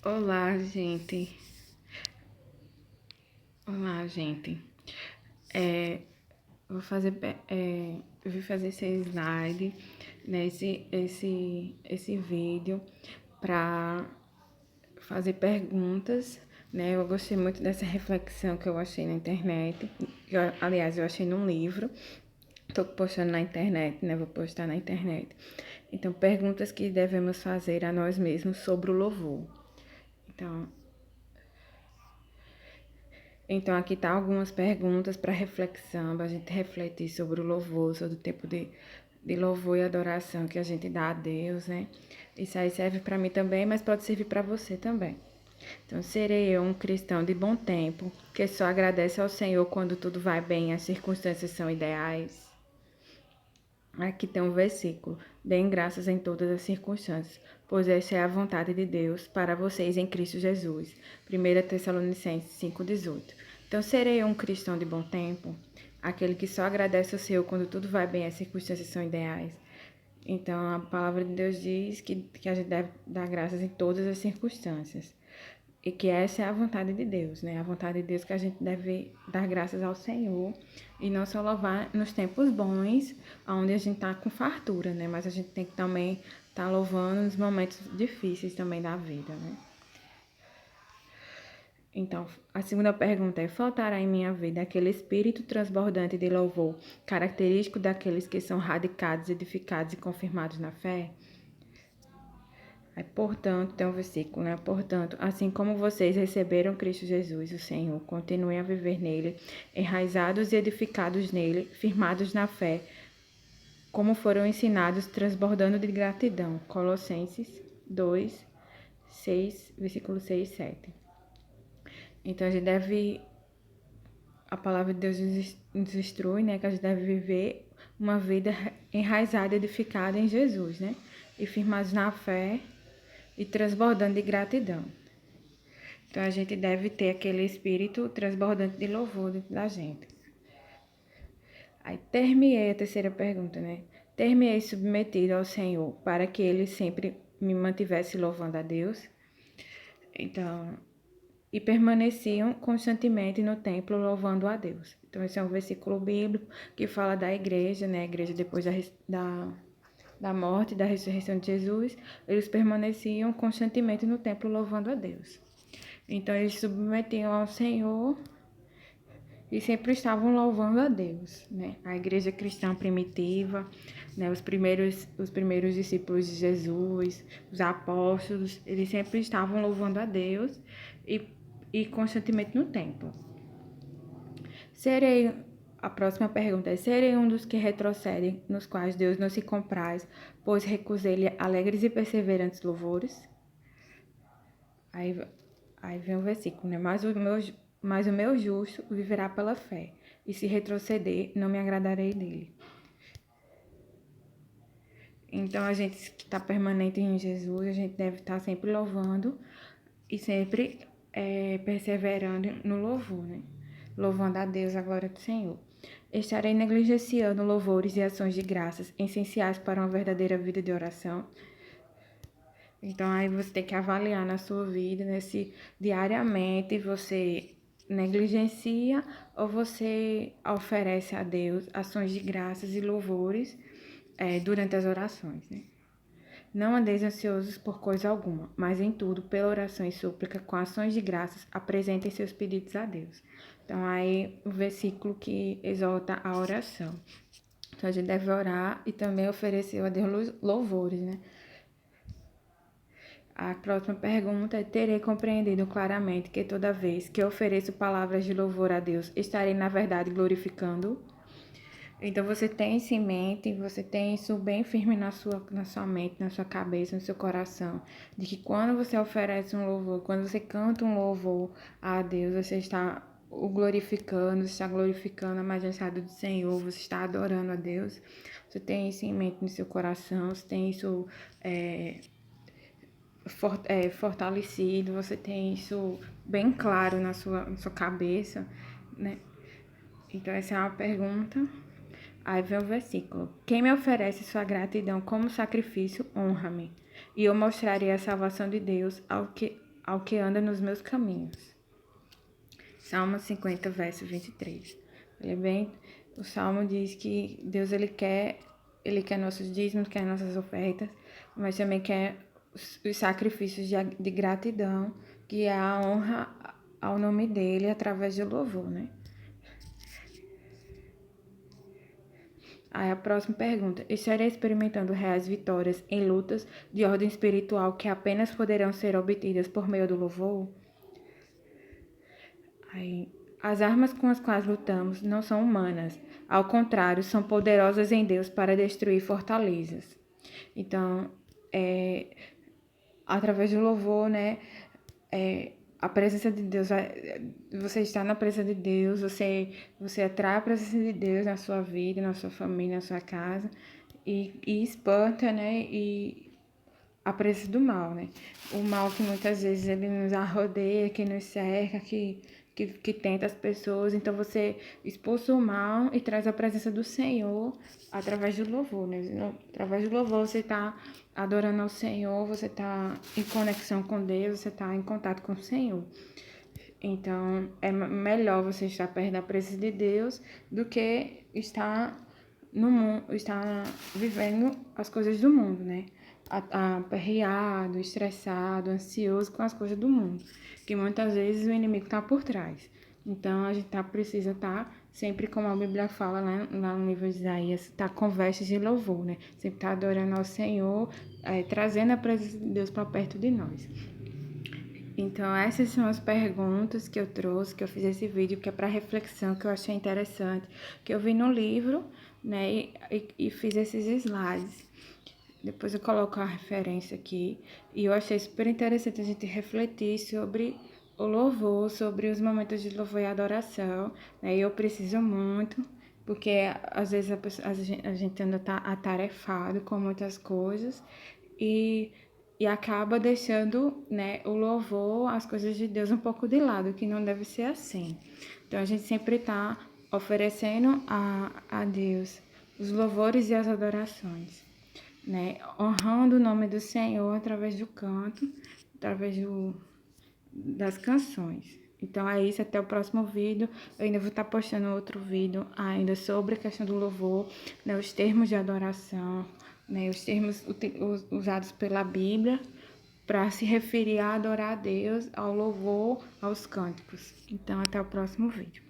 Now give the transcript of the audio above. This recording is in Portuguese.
Olá, gente. Olá, gente. É, eu vim fazer esse slide, né, esse vídeo para fazer perguntas, né? Eu gostei muito dessa reflexão que eu achei na internet. Aliás, eu achei num livro. Tô postando na internet, né? Vou postar na internet. Então, perguntas que devemos fazer a nós mesmos sobre o louvor. Então, Então, aqui tá algumas perguntas para reflexão, para a gente refletir sobre o louvor, sobre o tempo de louvor e adoração que a gente dá a Deus, né? Isso aí serve para mim também, mas pode servir para você também. Então, serei eu um cristão de bom tempo, que só agradece ao Senhor quando tudo vai bem e as circunstâncias são ideais. Aqui tem um versículo: deem graças em todas as circunstâncias, pois essa é a vontade de Deus para vocês em Cristo Jesus. 1 Tessalonicenses 5,18. Então, serei um cristão de bom tempo, aquele que só agradece ao Senhor quando tudo vai bem e as circunstâncias são ideais. Então, a palavra de Deus diz que a gente deve dar graças em todas as circunstâncias. E que essa é a vontade de Deus, né? A vontade de Deus que a gente deve dar graças ao Senhor e não só louvar nos tempos bons, onde a gente tá com fartura, né? Mas a gente tem que também estar louvando nos momentos difíceis também da vida, né? Então, a segunda pergunta é: faltará em minha vida aquele espírito transbordante de louvor, característico daqueles que são radicados, edificados e confirmados na fé? Aí, portanto, tem um versículo, né? Portanto, assim como vocês receberam Cristo Jesus, o Senhor, continuem a viver nele, enraizados e edificados nele, firmados na fé, como foram ensinados, transbordando de gratidão. Colossenses 2, 6, versículo 6 e 7. Então, a gente deve, a palavra de Deus nos instrui, né? Que a gente deve viver uma vida enraizada, edificada em Jesus, né? E firmados na fé e transbordando de gratidão. Então, a gente deve ter aquele espírito transbordante de louvor dentro da gente. Aí, terminei a terceira pergunta, né? Terminei submetido ao Senhor para que Ele sempre me mantivesse louvando a Deus. Então, e permaneciam constantemente no templo louvando a Deus. Então, esse é um versículo bíblico que fala da igreja, né? A igreja depois da morte e da ressurreição de Jesus, eles permaneciam constantemente no templo louvando a Deus. Então, eles submetiam ao Senhor e sempre estavam louvando a Deus, né? A igreja cristã primitiva, né? Os primeiros discípulos de Jesus, os apóstolos, eles sempre estavam louvando a Deus e constantemente no templo. Serei, a próxima pergunta é: serei um dos que retrocedem, nos quais Deus não se compraz, pois recusei-lhe alegres e perseverantes louvores? Aí, aí vem o versículo, né? Mas o meu justo viverá pela fé, e se retroceder, não me agradarei dele. Então, a gente que está permanente em Jesus, a gente deve estar sempre louvando e sempre perseverando no louvor, né? Louvando a Deus, a glória do Senhor. Estarei negligenciando louvores e ações de graças essenciais para uma verdadeira vida de oração. Então, aí você tem que avaliar na sua vida, né, se diariamente você negligencia ou você oferece a Deus ações de graças e louvores durante as orações, né? Não andeis ansiosos por coisa alguma, mas em tudo, pela oração e súplica, com ações de graças, apresentem seus pedidos a Deus. Então, aí o versículo que exalta a oração. Então, a gente deve orar e também oferecer a Deus louvores, né? A próxima pergunta é: terei compreendido claramente que toda vez que eu ofereço palavras de louvor a Deus, estarei na verdade glorificando? Então você tem isso em mente, você tem isso bem firme na sua mente, na sua cabeça, no seu coração, de que quando você oferece um louvor, quando você canta um louvor a Deus, você está o glorificando, você está glorificando a majestade do Senhor, você está adorando a Deus. Você tem isso em mente no seu coração, você tem isso fortalecido, você tem isso bem claro na sua cabeça, né? Então, essa é uma pergunta. Aí vem o versículo: quem me oferece sua gratidão como sacrifício, honra-me. E eu mostrarei a salvação de Deus ao que anda nos meus caminhos. Salmo 50, verso 23. O Salmo diz que Deus ele quer nossos dízimos, quer nossas ofertas, mas também quer os sacrifícios de gratidão, que é a honra ao nome dele através do louvor, né? Aí a próxima pergunta: estarei experimentando reais vitórias em lutas de ordem espiritual que apenas poderão ser obtidas por meio do louvor? Aí, as armas com as quais lutamos não são humanas, ao contrário, são poderosas em Deus para destruir fortalezas. Então, através do louvor, né, a presença de Deus, você está na presença de Deus, você atrai a presença de Deus na sua vida, na sua família, na sua casa, e espanta, né, e a presença do mal, né? O mal que muitas vezes ele nos arrodeia, que nos cerca, que tenta as pessoas. Então você expulsa o mal e traz a presença do Senhor através do louvor, né? Através do louvor você está adorando ao Senhor, você está em conexão com Deus, você está em contato com o Senhor. Então é melhor você estar perto da presença de Deus do que estar no mundo, estar vivendo as coisas do mundo, né? Aperreado, estressado, ansioso com as coisas do mundo, que muitas vezes o inimigo está por trás. Então a gente precisa estar sempre, como a Bíblia fala lá no livro de Isaías, estar com vestes de louvor, né? Sempre estar adorando ao Senhor, trazendo a presença de Deus para perto de nós. Então essas são as perguntas que eu trouxe, que eu fiz esse vídeo, que é para reflexão, que eu achei interessante, que eu vi no livro, né? E fiz esses slides. Depois eu coloco a referência aqui. E eu achei super interessante a gente refletir sobre o louvor, sobre os momentos de louvor e adoração, né? E eu preciso muito, porque às vezes a gente anda atarefado com muitas coisas e acaba deixando, né, o louvor, as coisas de Deus um pouco de lado, que não deve ser assim. Então a gente sempre está oferecendo a Deus os louvores e as adorações, né? Honrando o nome do Senhor através do canto, através das canções. Então é isso, até o próximo vídeo. Eu ainda vou estar postando outro vídeo ainda sobre a questão do louvor, né? Os termos de adoração, né? Os termos usados pela Bíblia para se referir a adorar a Deus, ao louvor, aos cânticos. Então até o próximo vídeo.